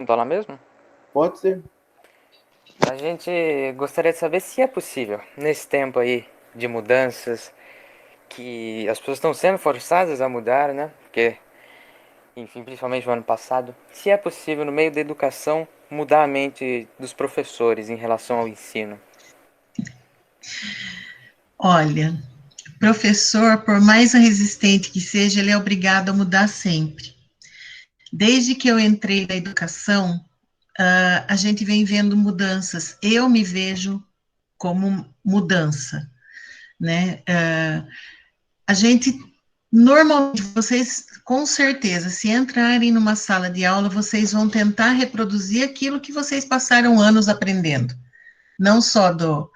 Tô lá mesmo? Pode ser. A gente gostaria de saber se é possível, nesse tempo aí de mudanças, que as pessoas estão sendo forçadas a mudar, né? Porque, enfim, principalmente no ano passado, se é possível, no meio da educação, mudar a mente dos professores em relação ao ensino. Olha, professor, por mais resistente que seja, ele é obrigado a mudar sempre. Desde que eu entrei na educação, a gente vem vendo mudanças. Eu me vejo como mudança, né? A gente, normalmente, vocês, com certeza, se entrarem numa sala de aula, vocês vão tentar reproduzir aquilo que vocês passaram anos aprendendo. Não só do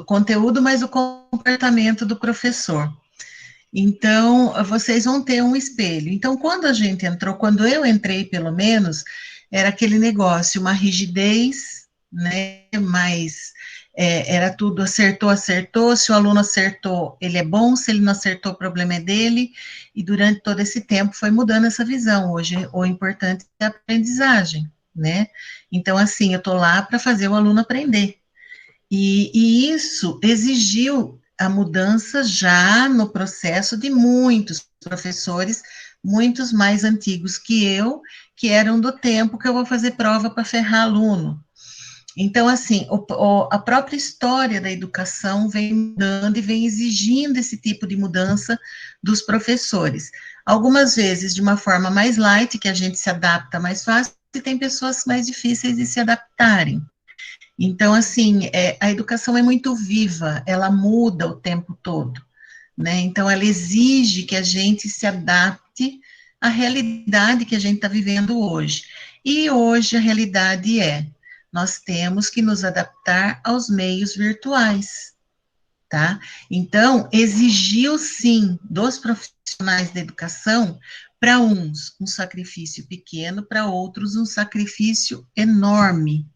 conteúdo, mas do comportamento do professor. Então, vocês vão ter um espelho. Então, quando a gente entrou, quando eu entrei, pelo menos, era aquele negócio, uma rigidez, né, mas era tudo acertou, acertou, se o aluno acertou, ele é bom, se ele não acertou, o problema é dele, e durante todo esse tempo foi mudando essa visão. Hoje, o importante é a aprendizagem, né? Então, assim, eu estou lá para fazer o aluno aprender. E isso exigiu a mudança já no processo de muitos professores, muitos mais antigos que eram do tempo que eu vou fazer prova para ferrar aluno. Então, assim, a própria história da educação vem mudando e vem exigindo esse tipo de mudança dos professores. Algumas vezes de uma forma mais light, que a gente se adapta mais fácil, e tem pessoas mais difíceis de se adaptarem. Então, assim, a educação é muito viva, ela muda o tempo todo, né? Então, ela exige que a gente se adapte à realidade que a gente está vivendo hoje. E hoje a realidade nós temos que nos adaptar aos meios virtuais, tá? Então, exigiu, sim, dos profissionais da educação, para uns um sacrifício pequeno, para outros um sacrifício enorme,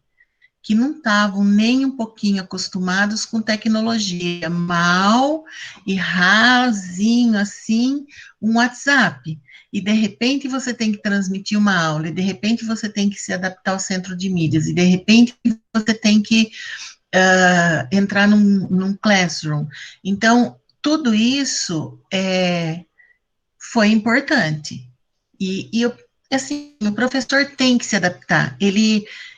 que não estavam nem um pouquinho acostumados com tecnologia, mal e rasinho assim, um WhatsApp. E de repente você tem que transmitir uma aula, e de repente você tem que se adaptar ao centro de mídias, e de repente você tem que entrar num classroom. Então, tudo isso foi importante. Assim, o professor tem que se adaptar.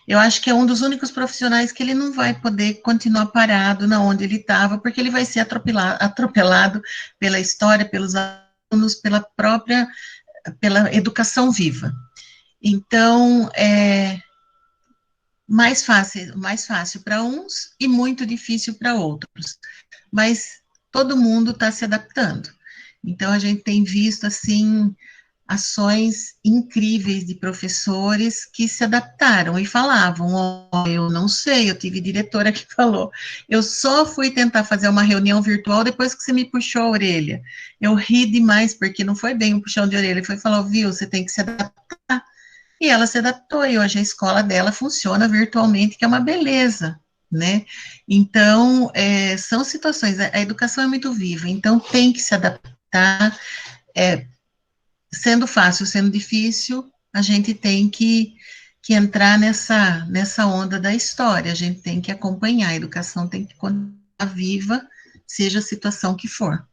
Eu acho que é um dos únicos profissionais que ele não vai poder continuar parado na onde ele estava, porque ele vai ser atropelado pela história, pelos alunos, pela educação viva. Então, mais fácil para uns e muito difícil para outros. Mas todo mundo está se adaptando. Então, a gente tem visto, assim, ações incríveis de professores que se adaptaram e falavam, oh, eu não sei, eu tive diretora que falou, eu só fui tentar fazer uma reunião virtual depois que você me puxou a orelha. Eu ri demais, porque não foi bem um puxão de orelha, foi falar, viu, você tem que se adaptar. E ela se adaptou, e hoje a escola dela funciona virtualmente, que é uma beleza, né? Então, são situações, a educação é muito viva, então tem que se adaptar, sendo fácil, sendo difícil, a gente tem que entrar nessa onda da história, a gente tem que acompanhar, a educação tem que continuar viva, seja a situação que for.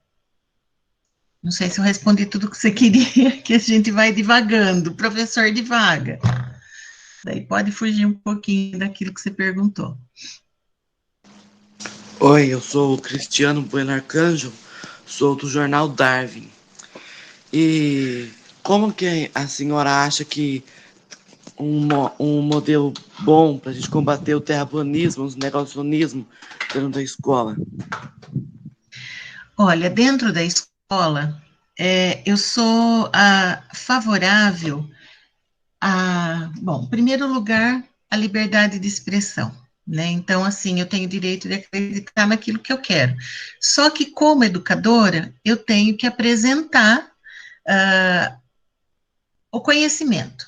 Não sei se eu respondi tudo que você queria, que a gente vai divagando, professor divaga. Daí pode fugir um pouquinho daquilo que você perguntou. Oi, eu sou o Cristiano Bueno Arcanjo, sou do jornal Darwin. E como que a senhora acha que um modelo bom para a gente combater o terraplanismo, o negacionismo dentro da escola? Olha, dentro da escola, eu sou favorável bom, em primeiro lugar, a liberdade de expressão, né? Então, assim, eu tenho o direito de acreditar naquilo que eu quero. Só que, como educadora, eu tenho que apresentar o conhecimento.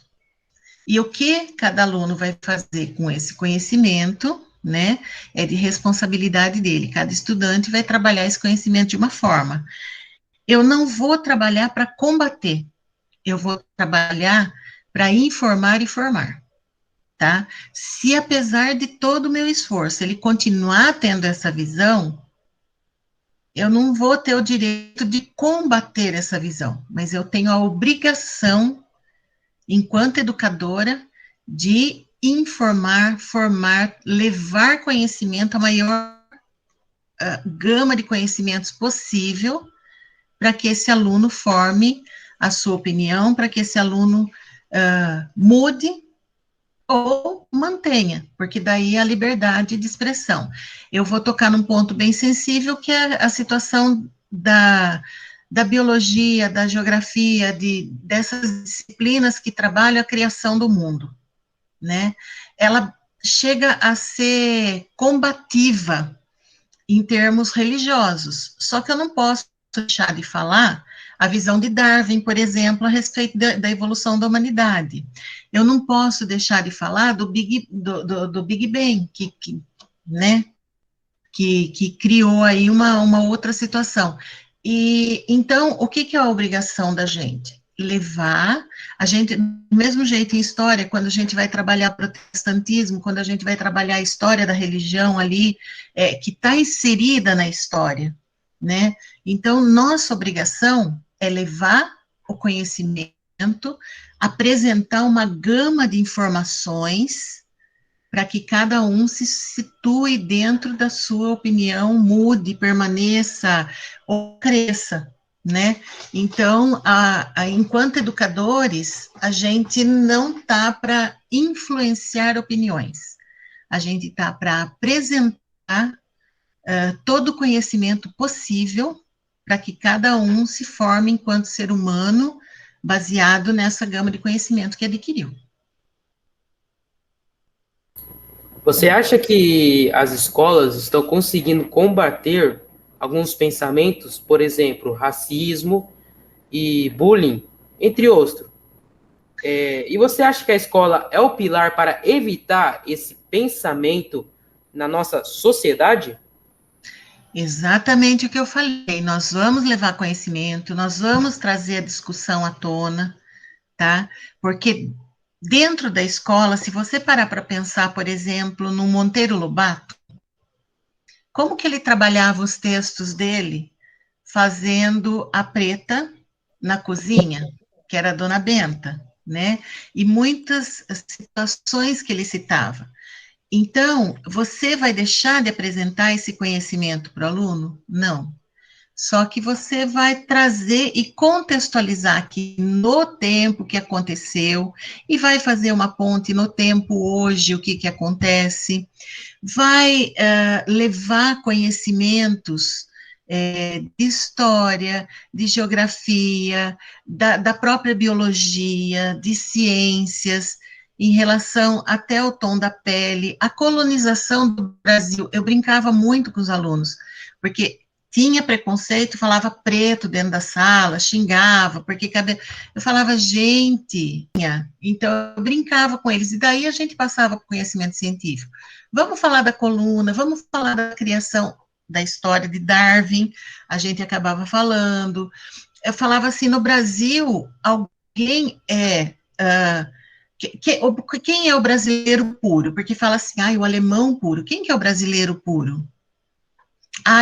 E o que cada aluno vai fazer com esse conhecimento, né, é de responsabilidade dele. Cada estudante vai trabalhar esse conhecimento de uma forma. Eu não vou trabalhar para combater, eu vou trabalhar para informar e formar. tá? Se apesar de todo o meu esforço, ele continuar tendo essa visão, eu não vou ter o direito de combater essa visão, mas eu tenho a obrigação, enquanto educadora, de informar, formar, levar conhecimento, a maior gama de conhecimentos possível, para que esse aluno forme a sua opinião, para que esse aluno mude ou mantenha, porque daí é a liberdade de expressão. Eu vou tocar num ponto bem sensível, que é a situação da biologia, da geografia, dessas disciplinas que trabalham a criação do mundo, né? Ela chega a ser combativa em termos religiosos, só que eu não posso deixar de falar a visão de Darwin, por exemplo, a respeito da evolução da humanidade. Eu não posso deixar de falar do Big Bang, né, que criou aí uma outra situação. E, então, o que é a obrigação da gente? Levar, a gente, do mesmo jeito em história, quando a gente vai trabalhar protestantismo, quando a gente vai trabalhar a história da religião ali, que está inserida na história, né? Então, nossa obrigação é levar o conhecimento, apresentar uma gama de informações, para que cada um se situe dentro da sua opinião, mude, permaneça ou cresça, né? Então, enquanto educadores, a gente não está para influenciar opiniões, a gente está para apresentar todo o conhecimento possível para que cada um se forme enquanto ser humano, baseado nessa gama de conhecimento que adquiriu. Você acha que as escolas estão conseguindo combater alguns pensamentos, por exemplo, racismo e bullying, entre outros? E você acha que a escola é o pilar para evitar esse pensamento na nossa sociedade? Exatamente o que eu falei. Nós vamos levar conhecimento, nós vamos trazer a discussão à tona, tá? Porque dentro da escola, se você parar para pensar, por exemplo, no Monteiro Lobato, como que ele trabalhava os textos dele? Fazendo a preta na cozinha, que era a Dona Benta, né? E muitas situações que ele citava. Então, você vai deixar de apresentar esse conhecimento para o aluno? Não. Só que você vai trazer e contextualizar aqui no tempo que aconteceu, e vai fazer uma ponte no tempo hoje, o que acontece, vai levar conhecimentos de história, de geografia, da própria biologia, de ciências, em relação até ao tom da pele, a colonização do Brasil. Eu brincava muito com os alunos, porque tinha preconceito, falava preto dentro da sala, xingava, porque eu falava, gente, então eu brincava com eles, e daí a gente passava para o conhecimento científico. Vamos falar da coluna, vamos falar da criação, da história de Darwin, a gente acabava falando. Eu falava assim, no Brasil, alguém quem é o brasileiro puro? Porque fala assim, o alemão puro. Quem que é o brasileiro puro?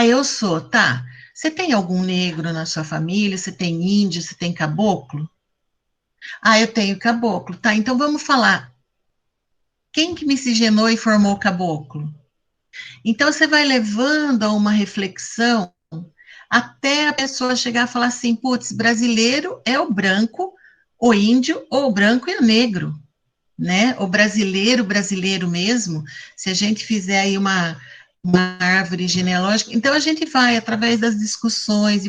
Eu sou, tá. Você tem algum negro na sua família? Você tem índio? Você tem caboclo? Eu tenho caboclo. Tá, então vamos falar. Quem que miscigenou e formou o caboclo? Então, você vai levando a uma reflexão até a pessoa chegar a falar assim, putz, brasileiro é o branco, o índio, ou o branco e o negro, né? O brasileiro mesmo, se a gente fizer aí uma árvore genealógica, então a gente vai, através das discussões,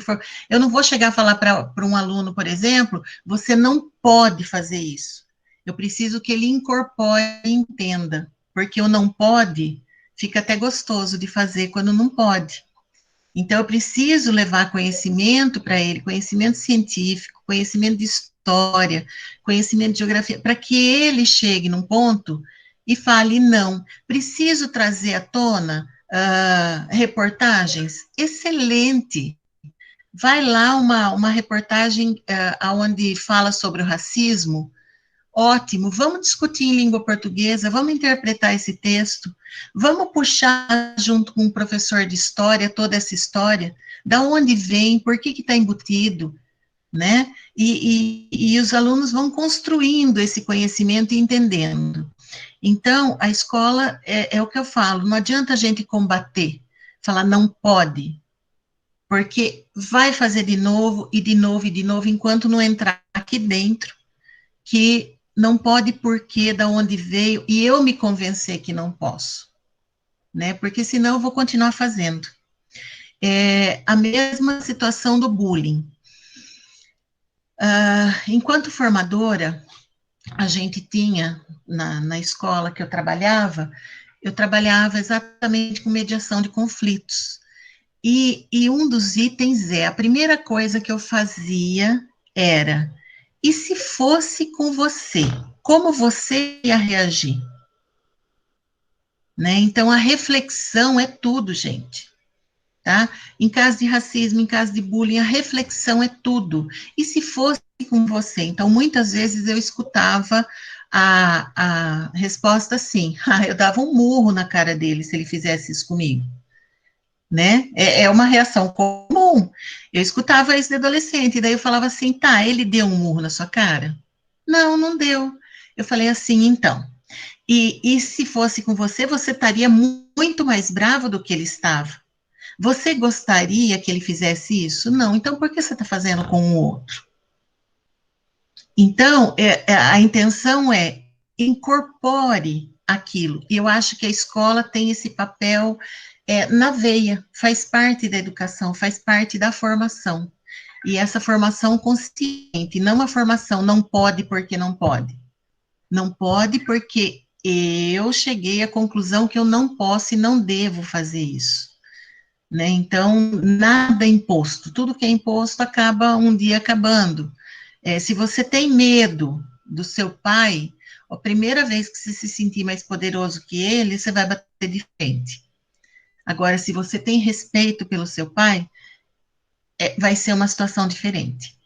eu não vou chegar a falar para um aluno, por exemplo, você não pode fazer isso. Eu preciso que ele incorpore e entenda, porque o não pode fica até gostoso de fazer quando não pode. Então, eu preciso levar conhecimento para ele, conhecimento científico, conhecimento de história, conhecimento de geografia, para que ele chegue num ponto e fale, não, preciso trazer à tona reportagens, excelente. Vai lá uma reportagem onde fala sobre o racismo, Ótimo, vamos discutir em língua portuguesa, vamos interpretar esse texto, vamos puxar junto com o professor de história toda essa história, da onde vem, por que está embutido, né? E os alunos vão construindo esse conhecimento e entendendo. Então, a escola, é o que eu falo, não adianta a gente combater, falar não pode, porque vai fazer de novo, e de novo, e de novo, enquanto não entrar aqui dentro, que não pode porque, da onde veio, e eu me convencer que não posso, né, porque senão eu vou continuar fazendo. A mesma situação do bullying. Enquanto formadora, a gente tinha, na escola que eu trabalhava exatamente com mediação de conflitos. E um dos itens a primeira coisa que eu fazia era, e se fosse com você, como você ia reagir? Né? Então, a reflexão é tudo, gente. Tá? Em caso de racismo, em caso de bullying, a reflexão é tudo. E se fosse com você? Então, muitas vezes eu escutava a resposta assim, eu dava um murro na cara dele se ele fizesse isso comigo. Né? É uma reação comum. Eu escutava isso de adolescente, e daí eu falava assim, tá, ele deu um murro na sua cara? Não, não deu. Eu falei assim, então, e se fosse com você, você estaria muito mais bravo do que ele estava. Você gostaria que ele fizesse isso? Não. Então, por que você está fazendo com o outro? Então, a intenção é incorpore aquilo. E eu acho que a escola tem esse papel na veia, faz parte da educação, faz parte da formação. E essa formação consciente, não a formação não pode porque não pode. Não pode porque eu cheguei à conclusão que eu não posso e não devo fazer isso. Né? Então, nada é imposto. Tudo que é imposto acaba um dia acabando. Se você tem medo do seu pai, a primeira vez que você se sentir mais poderoso que ele, você vai bater de frente. Agora, se você tem respeito pelo seu pai, vai ser uma situação diferente.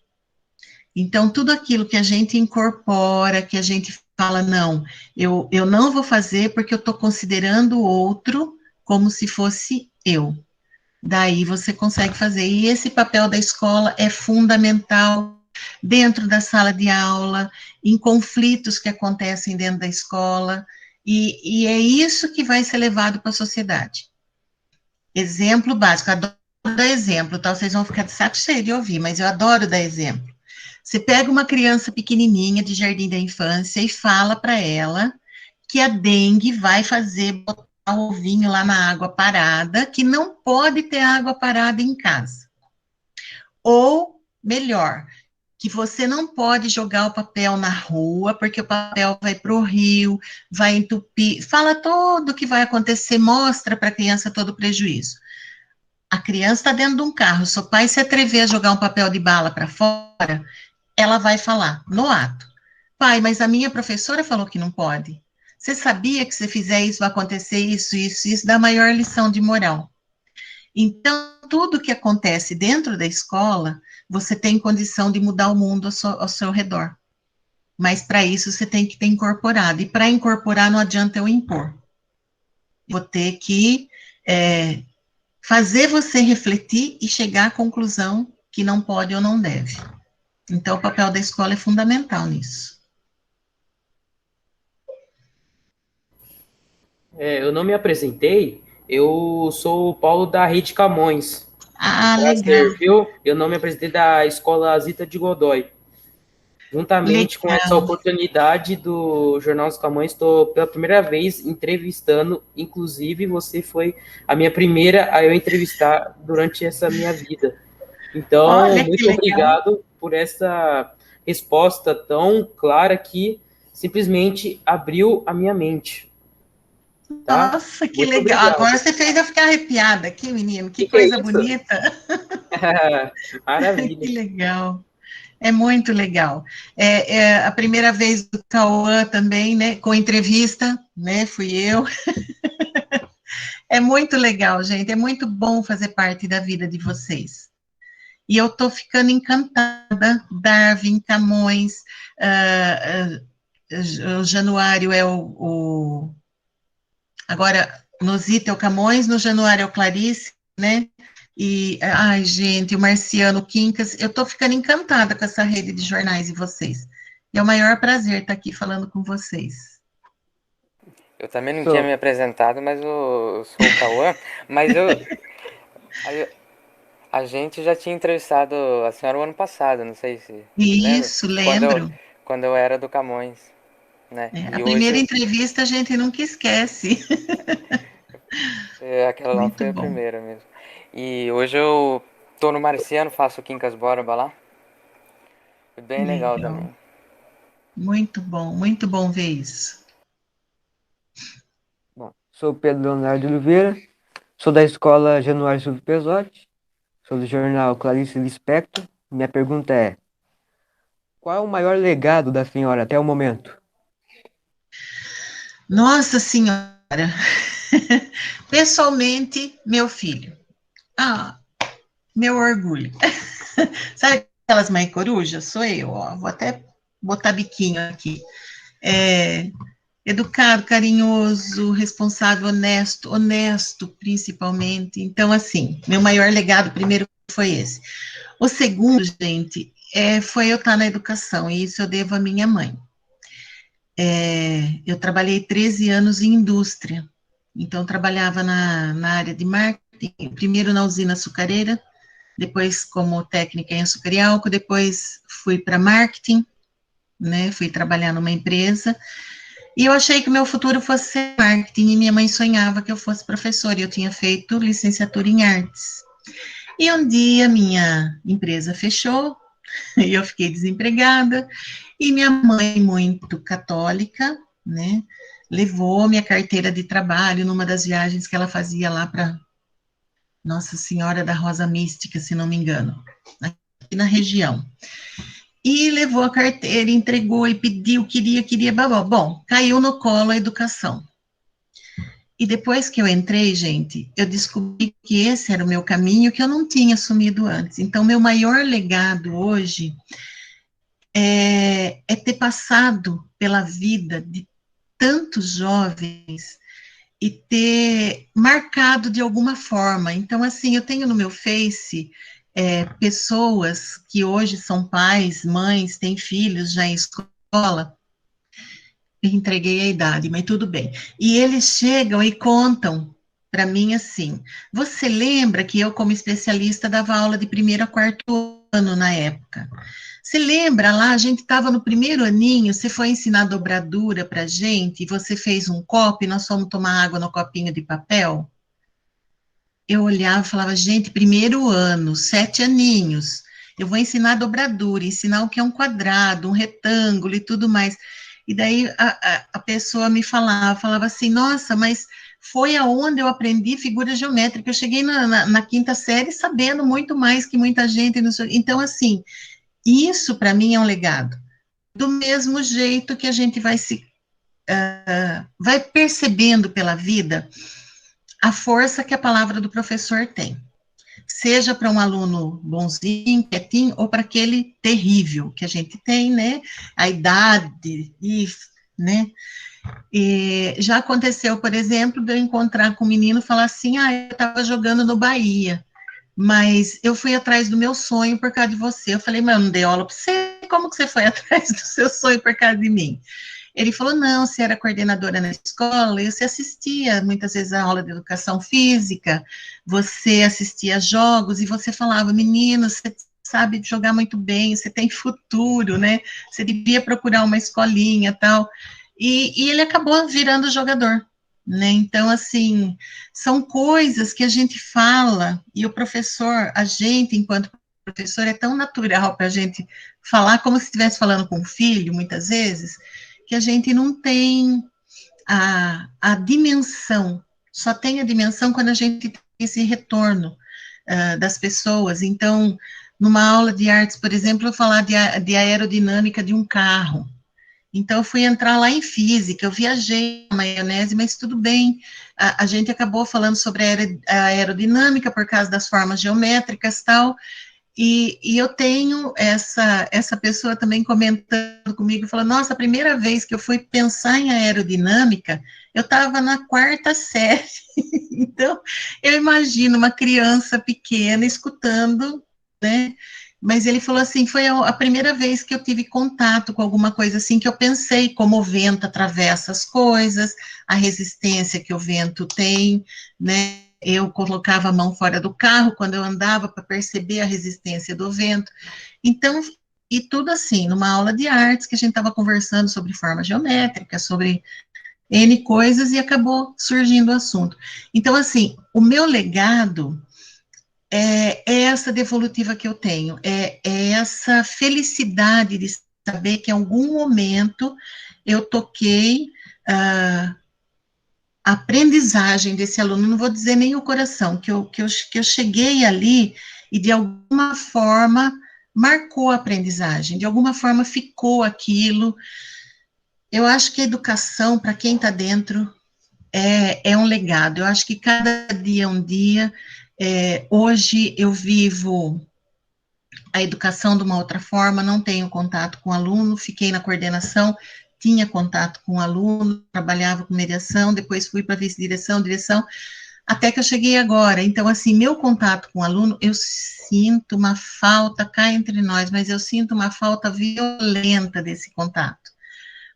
Então, tudo aquilo que a gente incorpora, que a gente fala, não, eu não vou fazer porque eu estou considerando o outro como se fosse eu. Daí você consegue fazer. E esse papel da escola é fundamental dentro da sala de aula, em conflitos que acontecem dentro da escola, e é isso que vai ser levado para a sociedade. Exemplo básico, adoro dar exemplo, tá? Vocês vão ficar de saco cheio de ouvir, mas eu adoro dar exemplo. Você pega uma criança pequenininha de jardim da infância e fala para ela que a dengue vai fazer botar o ovinho lá na água parada, que não pode ter água parada em casa. Ou, melhor, que você não pode jogar o papel na rua, porque o papel vai para o rio, vai entupir, fala tudo o que vai acontecer, mostra para a criança todo o prejuízo. A criança está dentro de um carro, seu pai se atrever a jogar um papel de bala para fora, ela vai falar, no ato, pai, mas a minha professora falou que não pode. Você sabia que se fizer isso, vai acontecer isso, isso, isso, dá maior lição de moral. Então, tudo que acontece dentro da escola, você tem condição de mudar o mundo ao seu redor. Mas para isso você tem que ter incorporado. E para incorporar não adianta eu impor. Vou ter que fazer você refletir e chegar à conclusão que não pode ou não deve. Então, o papel da escola é fundamental nisso. Eu não me apresentei, eu sou o Paulo da Rede Camões. Legal. Prazer, viu? Eu não me apresentei da Escola Zita de Godoy. Juntamente com essa oportunidade do Jornal dos Camões, estou pela primeira vez entrevistando, inclusive você foi a minha primeira a eu entrevistar durante essa minha vida. Então, muito obrigado por essa resposta tão clara que simplesmente abriu a minha mente. Tá? Nossa, que muito legal. Obrigado. Agora você fez eu ficar arrepiada aqui, menino. Que coisa bonita. Maravilha. Que legal. É muito legal. A primeira vez do Cauã também, né, com entrevista, né, fui eu. É muito legal, gente, é muito bom fazer parte da vida de vocês. E eu tô ficando encantada, Darwin, Camões, o Januário é agora, no Zita é o Camões, no Januário é o Clarice, né? E, ai, gente, o Marciano o Quincas, eu tô ficando encantada com essa rede de jornais de vocês. É o maior prazer estar aqui falando com vocês. Eu também não tinha Sou. me apresentado, mas eu sou o Cauã. Mas a gente já tinha entrevistado a senhora o ano passado, não sei se lembra? Isso, Quando eu, lembro. quando eu era do Camões, né? A E primeira hoje, entrevista a gente nunca esquece. aquela lá Muito foi a bom, primeira mesmo. E hoje eu tô no Marciano, faço o Quincas Borba lá. Foi bem legal legal. também. Muito bom ver isso. Bom, sou Pedro Leonardo Oliveira, sou da escola Januário Silvio Pesotti, sou do jornal Clarice Lispector. Minha pergunta é: qual é o maior legado da senhora até o momento? Nossa Senhora, pessoalmente, meu filho. Ah, meu orgulho. Sabe aquelas mães corujas? Sou eu, ó. Vou até botar biquinho aqui. É, educado, carinhoso, responsável, honesto principalmente. Então, assim, meu maior legado primeiro foi esse. O segundo, gente, foi eu estar na educação, e isso eu devo à minha mãe. Eu trabalhei 13 anos em indústria, então trabalhava na área de marketing, primeiro na usina açucareira, depois como técnica em açúcar e álcool, depois fui para marketing, né, fui trabalhar numa empresa, e eu achei que o meu futuro fosse ser marketing, e minha mãe sonhava que eu fosse professora, e eu tinha feito licenciatura em artes. E um dia minha empresa fechou, e eu fiquei desempregada, e minha mãe, muito católica, né, levou minha carteira de trabalho numa das viagens que ela fazia lá para Nossa Senhora da Rosa Mística, se não me engano, aqui na região. E levou a carteira, entregou e pediu, queria, babá. Bom, caiu no colo a educação. E depois que eu entrei, gente, eu descobri que esse era o meu caminho que eu não tinha assumido antes. Então, meu maior legado hoje é ter passado pela vida de tantos jovens e ter marcado de alguma forma. Então, assim, eu tenho no meu Face pessoas que hoje são pais, mães, têm filhos já em escola. Entreguei a idade, mas tudo bem. E eles chegam e contam para mim assim: você lembra que eu, como especialista, dava aula de primeiro a quarto ano na época? Você lembra lá, a gente estava no primeiro aninho, você foi ensinar dobradura para gente, e você fez um copo e nós fomos tomar água no copinho de papel? Eu olhava e falava, gente, primeiro ano, 7 aninhos, eu vou ensinar dobradura, ensinar o que é um quadrado, um retângulo e tudo mais. E daí a pessoa me falava assim, nossa, mas foi aonde eu aprendi figura geométrica. Eu cheguei na quinta série sabendo muito mais que muita gente. Então, assim, isso para mim é um legado. Do mesmo jeito que a gente vai percebendo pela vida a força que a palavra do professor tem. Seja para um aluno bonzinho, quietinho, ou para aquele terrível que a gente tem, né? A idade, né? E já aconteceu, por exemplo, de eu encontrar com um menino e falar assim, eu estava jogando no Bahia, mas eu fui atrás do meu sonho por causa de você. Eu falei, mas eu não dei aula para você, como que você foi atrás do seu sonho por causa de mim? Ele falou, não, você era coordenadora na escola, e você assistia muitas vezes a aula de educação física, você assistia a jogos, e você falava, menino, você sabe jogar muito bem, você tem futuro, né? Você devia procurar uma escolinha e tal. E ele acabou virando jogador, né? Então, assim, são coisas que a gente fala, e o professor, a gente, enquanto professor, é tão natural para a gente falar como se estivesse falando com um filho, muitas vezes, que a gente não tem a dimensão, só tem a dimensão quando a gente tem esse retorno das pessoas. Então, numa aula de artes, por exemplo, eu falar de aerodinâmica de um carro. Então, eu fui entrar lá em física, eu viajei na maionese, mas tudo bem. A gente acabou falando sobre a aerodinâmica por causa das formas geométricas e tal, E eu tenho essa pessoa também comentando comigo, falando, nossa, a primeira vez que eu fui pensar em aerodinâmica, eu estava na quarta série. Então, eu imagino uma criança pequena escutando, né? Mas ele falou assim, foi a primeira vez que eu tive contato com alguma coisa assim, que eu pensei como o vento atravessa as coisas, a resistência que o vento tem, né? Eu colocava a mão fora do carro quando eu andava para perceber a resistência do vento. Então, e tudo assim, numa aula de artes, que a gente estava conversando sobre forma geométrica, sobre N coisas, e acabou surgindo o assunto. Então, assim, o meu legado é essa devolutiva que eu tenho, é essa felicidade de saber que em algum momento eu toquei a aprendizagem desse aluno, não vou dizer nem o coração, que eu cheguei ali e de alguma forma marcou a aprendizagem, de alguma forma ficou aquilo. Eu acho que a educação, para quem está dentro, é um legado. Eu acho que cada dia é um dia. Hoje eu vivo a educação de uma outra forma, não tenho contato com o aluno, fiquei na coordenação, tinha contato com o aluno, trabalhava com mediação, depois fui para vice-direção, direção, até que eu cheguei agora. Então, assim, meu contato com o aluno, eu sinto uma falta, cá entre nós, mas eu sinto uma falta violenta desse contato,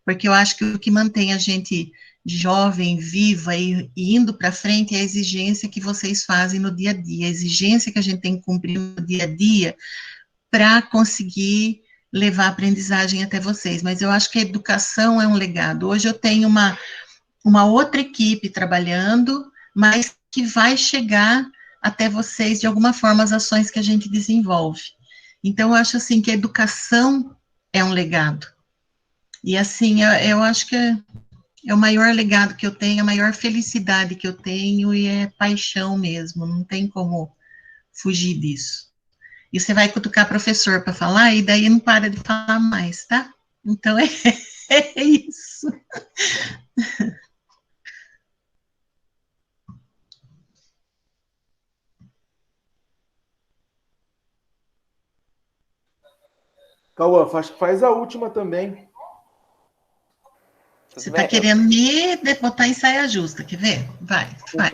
porque eu acho que o que mantém a gente jovem, viva e indo para frente é a exigência que vocês fazem no dia a dia, a exigência que a gente tem que cumprir no dia a dia, para conseguir levar a aprendizagem até vocês. Mas eu acho que a educação é um legado. Hoje eu tenho uma outra equipe trabalhando, mas que vai chegar até vocês de alguma forma as ações que a gente desenvolve. Então, eu acho assim que a educação é um legado. E assim, eu acho que é o maior legado que eu tenho, a maior felicidade que eu tenho, e é paixão mesmo, não tem como fugir disso. E você vai cutucar professor para falar, e daí não para de falar mais, tá? Então, é isso. Cauã, acho que faz a última também. Tudo Você está bem? querendo me botar em saia justa, quer ver? Vai, vai.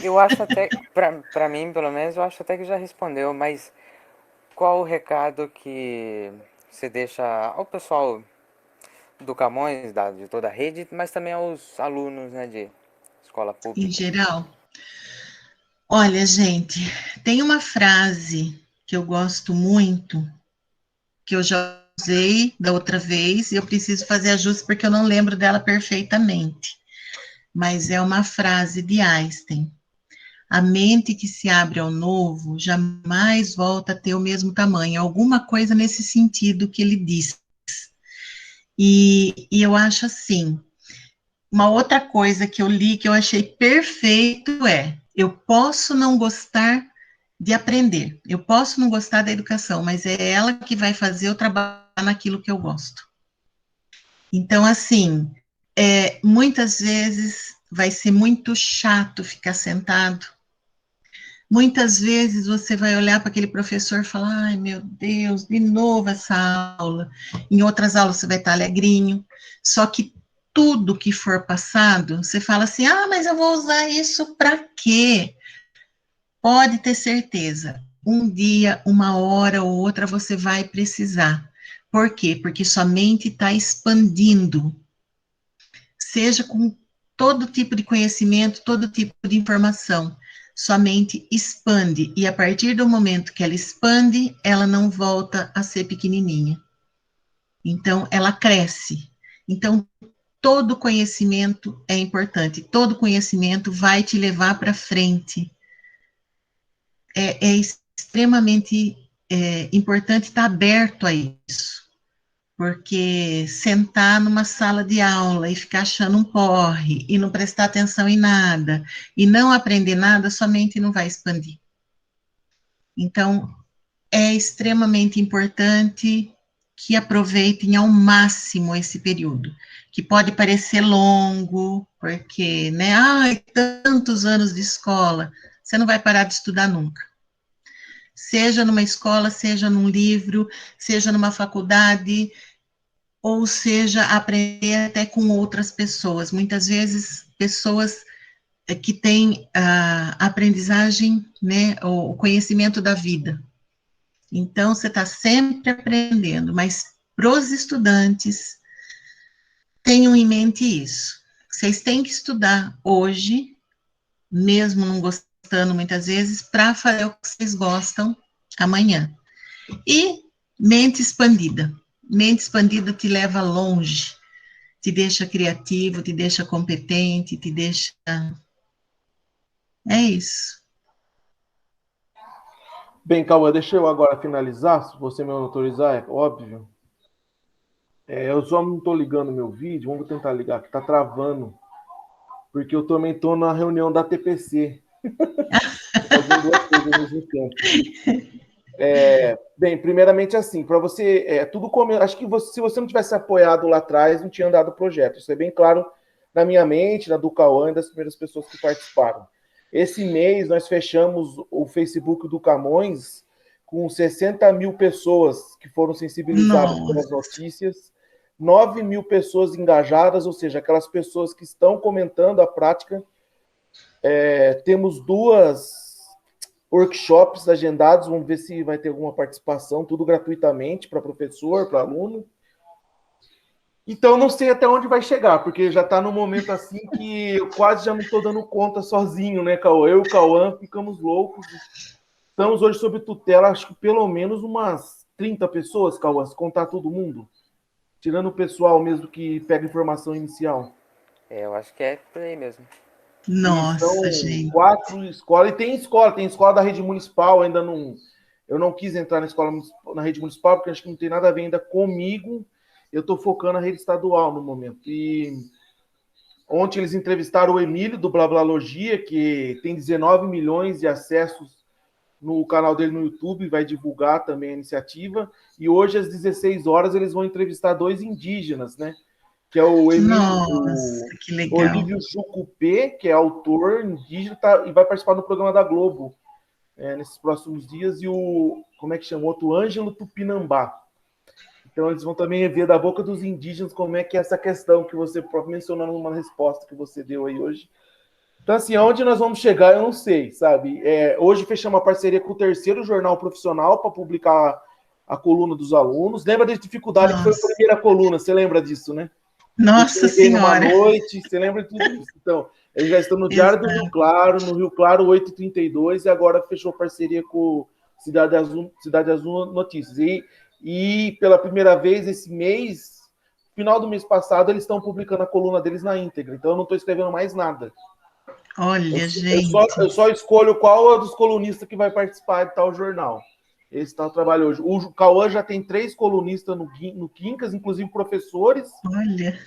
Eu acho até, pra mim, pelo menos, eu acho até que já respondeu, mas qual o recado que você deixa ao pessoal do Camões, de toda a rede, mas também aos alunos, né, de escola Em pública? geral, olha, gente, tem uma frase que eu gosto muito, que eu já usei da outra vez, e eu preciso fazer ajuste porque eu não lembro dela perfeitamente. Mas é uma frase de Einstein. A mente que se abre ao novo jamais volta a ter o mesmo tamanho. Alguma coisa nesse sentido que ele diz. E eu acho assim, uma outra coisa que eu li que eu achei perfeito eu posso não gostar de aprender, eu posso não gostar da educação, mas é ela que vai fazer eu trabalhar naquilo que eu gosto. Então, assim, muitas vezes vai ser muito chato ficar sentado. Muitas vezes você vai olhar para aquele professor e falar, ai meu Deus, de novo essa aula. Em outras aulas você vai estar alegrinho. Só que tudo que for passado, você fala assim, ah, mas eu vou usar isso para quê? Pode ter certeza, um dia, uma hora ou outra você vai precisar. Por quê? Porque sua mente está expandindo, seja com todo tipo de conhecimento, todo tipo de informação. Sua mente expande, e a partir do momento que ela expande, ela não volta a ser pequenininha. Então, ela cresce. Então, todo conhecimento é importante, todo conhecimento vai te levar para frente. É extremamente importante estar aberto a isso. Porque sentar numa sala de aula e ficar achando um porre, e não prestar atenção em nada, e não aprender nada, sua mente não vai expandir. Então, é extremamente importante que aproveitem ao máximo esse período, que pode parecer longo, porque, né, tantos anos de escola, você não vai parar de estudar nunca. seja numa escola, seja num livro, seja numa faculdade, ou seja, aprender até com outras pessoas. Muitas vezes, pessoas que têm a aprendizagem, né, o conhecimento da vida. Então, você está sempre aprendendo, mas para os estudantes, tenham em mente isso. Vocês têm que estudar hoje, mesmo não gostando muitas vezes, para fazer o que vocês gostam amanhã. E mente expandida. Mente expandida te leva longe, te deixa criativo, te deixa competente, te deixa... É isso. Bem, Cauã, deixa eu agora finalizar, se você me autorizar, é óbvio. Eu só não estou ligando meu vídeo, vamos tentar ligar, que está travando, porque eu também estou na reunião da TPC, fazendo duas coisas ao mesmo tempo. Bem, primeiramente assim, para você, tudo como, acho que se você não tivesse apoiado lá atrás, não tinha andado o projeto, isso é bem claro na minha mente, na do Cauã e das primeiras pessoas que participaram. Esse mês nós fechamos o Facebook do Camões com 60 mil pessoas que foram sensibilizadas pelas notícias, 9 mil pessoas engajadas, ou seja, aquelas pessoas que estão comentando a prática. Temos 2 workshops agendados, vamos ver se vai ter alguma participação, tudo gratuitamente para professor, para aluno. Então, não sei até onde vai chegar, porque já está no momento assim que eu quase já não estou dando conta sozinho, né, Cauã? Eu e o Cauã ficamos loucos. Estamos hoje sob tutela, acho que pelo menos umas 30 pessoas, Cauã, se contar todo mundo. Tirando o pessoal mesmo que pega informação inicial. Eu acho que é por aí mesmo. Nossa, e são gente. 4 escolas, e tem escola da rede municipal, ainda não... Eu não quis entrar na rede municipal, porque acho que não tem nada a ver ainda comigo. Eu estou focando na rede estadual no momento. E ontem eles entrevistaram o Emílio, do Blablalogia, que tem 19 milhões de acessos no canal dele no YouTube, vai divulgar também a iniciativa. E hoje, às 16 horas, eles vão entrevistar 2 indígenas, né? Que é o Emílio, Nossa, que legal. Olívio Jucupê, que é autor indígena, e vai participar do programa da Globo nesses próximos dias, e como é que chama? O outro, Ângelo Tupinambá. Então, eles vão também ver da boca dos indígenas como é que é essa questão que você mencionou numa resposta que você deu aí hoje. Então, assim, aonde nós vamos chegar, eu não sei, sabe? Hoje fechamos uma parceria com o 3º Jornal Profissional para publicar a coluna dos alunos. Lembra da dificuldade que foi a primeira coluna? Você lembra disso, né? Nossa Senhora! Numa noite, você lembra de tudo isso? Então, eles já estão no Diário do Rio Claro, no Rio Claro 8h32, e agora fechou parceria com Cidade Azul Notícias. E pela primeira vez esse mês, final do mês passado, eles estão publicando a coluna deles na íntegra. Então eu não estou escrevendo mais nada. Olha, gente. Eu só escolho qual é dos colunistas que vai participar de tal jornal. Esse está o trabalho hoje. O Cauã já tem 3 colunistas no Quincas, inclusive professores. Olha.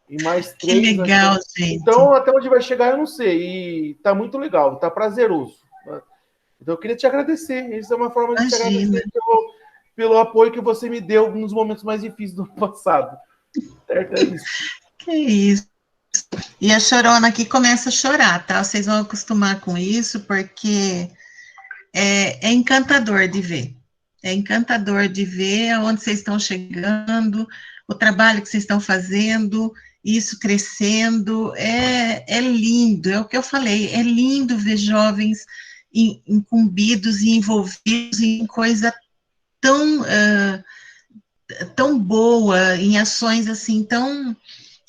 E mais 3. Que legal, gente. Então, até onde vai chegar, eu não sei. E tá muito legal, tá prazeroso. Então, eu queria te agradecer. Isso é uma forma de te agradecer pelo apoio que você me deu nos momentos mais difíceis do ano passado. Certo? É isso. Que isso. E a chorona aqui começa a chorar, tá? Vocês vão acostumar com isso, porque é encantador de ver. É encantador de ver aonde vocês estão chegando, o trabalho que vocês estão fazendo, isso crescendo. É lindo, é o que eu falei, é lindo ver jovens incumbidos e envolvidos em coisa tão boa, em ações assim tão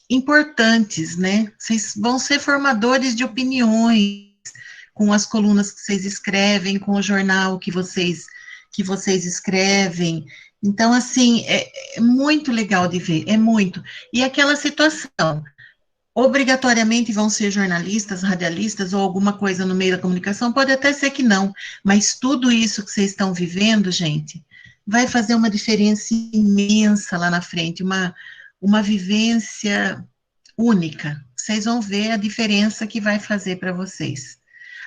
importantes, né? Vocês vão ser formadores de opiniões com as colunas que vocês escrevem, com o jornal que vocês escrevem. Então, assim, é muito legal de ver, é muito. E aquela situação, obrigatoriamente vão ser jornalistas, radialistas ou alguma coisa no meio da comunicação, pode até ser que não, mas tudo isso que vocês estão vivendo, gente, vai fazer uma diferença imensa lá na frente, uma vivência única. Vocês vão ver a diferença que vai fazer para vocês.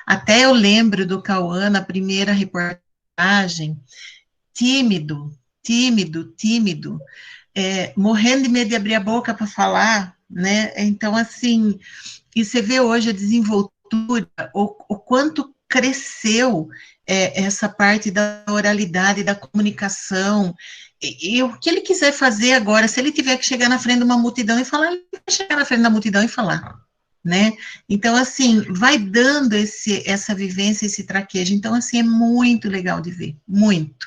Até eu lembro do Cauã, na primeira reportagem, tímido, morrendo de medo de abrir a boca para falar, né? Então, assim, e você vê hoje a desenvoltura, o quanto cresceu essa parte da oralidade, da comunicação, e o que ele quiser fazer agora, se ele tiver que chegar na frente de uma multidão e falar, ele vai chegar na frente da multidão e falar, né? Então, assim, vai dando essa vivência, esse traquejo. Então, assim, é muito legal de ver, muito.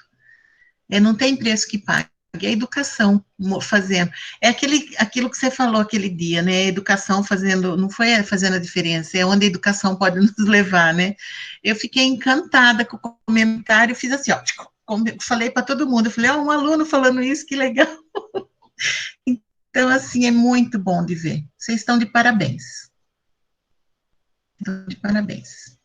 Não tem preço que pague. É a educação fazendo. É aquilo que você falou aquele dia, né? A educação fazendo, não foi fazendo a diferença, é onde a educação pode nos levar, né? Eu fiquei encantada com o comentário, fiz assim, ó, falei para todo mundo, eu falei, um aluno falando isso, que legal. Então, assim, é muito bom de ver. Vocês estão de parabéns. Estão de parabéns.